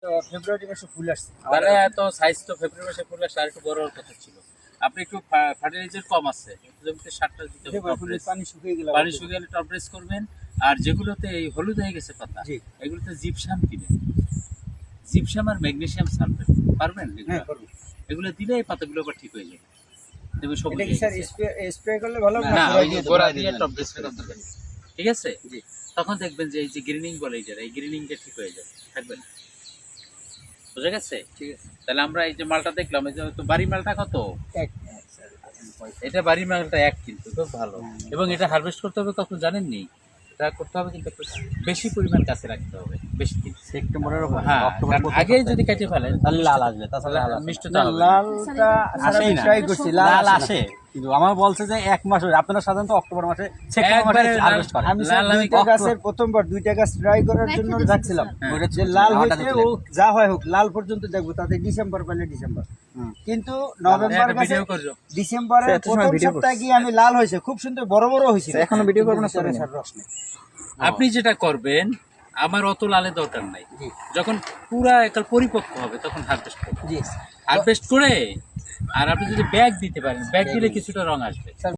ফেব্রুয়ারি মাসে ফুল আসছে। তাহলে এত সাইজ তো ফেব্রুয়ারি মাসে ফুল আসলে আর একটু বড় হওয়ার কথা ছিল। আপনি একটু ফার্টিলাইজার কম আছে, জমিতে সারটা দিতে হবে, দেখো, এখন পানি শুকিয়ে গেল। পানি শুকিয়ে গেলে টপ ড্রেস করবেন। আর যেগুলোতে এই হলুদ হয়ে গেছে পাতা, জি। এগুলোতে জিপসাম দিবেন, জিপসাম আর ম্যাগনেসিয়াম সালফেট পারবেন এগুলো? হ্যাঁ, করবো। এগুলো দিলে এই পাতাগুলো আবার ঠিক হয়ে যাবে। দেখবেন সবুজ এটা কি হয়ে স্যার গেছে। স্প্রে করলে ভালো হবে না, না ওই গোড়ায় যে দিয়ে দেবো? গোড়া দিয়ে টপ ড্রেস করে দিবেন। ঠিক আছে? জি। তখন দেখবেন যে এই যে গ্রিনিং বলে এইটা, এই গ্রিনিংটা ঠিক হয়ে যাবে, থাকবেন। বুঝা গেছে? ঠিক আছে। তাহলে আমরা এই যে মালটা দেখলাম, এই যে তো বাড়ি মালটা কত? এক স্যার, এটা বাড়ি মালটা এক, কিন্তু খুব ভালো। এবং এটা হারভেস্ট করতে হবে কখন জানেননি? এটা করতে হবে কিন্তু একটু বেশি পরিমাণ কাছে রাখতে হবে, বেশি দিন। সেপ্টেম্বরের উপর হ্যাঁ, অক্টোবর কারণ আগেই যদি কেটে ফেলেন তাহলে লাল আসবে, তাছাড়া লাল আসবে না। মিষ্টতা না, হবে না। লালটা আসেই না। ট্রাই করছি, লাল আসে না। আসে, কিন্তু আমার বলছে যে এক মাস হয়ে, আপনারা সাধারণত অক্টোবর মাসে সেপ্টেম্বর মাসে একবারে হারভেস্ট করেন। আমি স্যার লাল আমি দুইটা গাছের প্রথমবার দুইটা গাছ ট্রাই করার জন্য রাখছিলাম। ওইটা যে লাল আমারটা হয়েছে দেখলেন। ও যা হয় হোক, লাল পর্যন্ত দেখবো, তাতে ডিসেম্বর পেলে ডিসেম্বর। হুম। কিন্তু নভেম্বর একটা মাসে ভিডিও করছো। ডিসেম্বরের এত সময় প্রথম ভিডিও সপ্তাহে গিয়ে আমি লাল হয়েছে, খুব সুন্দর বড় বড় হয়েছে। এখনো ভিডিও করবো না, স্যার, করবো না। স্যার রস নেই। আপনি যেটা করবেন, আমার অত লালের দরকার নাই। জি। যখন পুরা একাল পরিপক্ক হবে তখন হারভেস্ট করবেন। জি হারভেস্ট করে আর আপনি যদি ব্যাগ দিতে পারেন, ব্যাগ দিলে কিছুটা রং আসবে।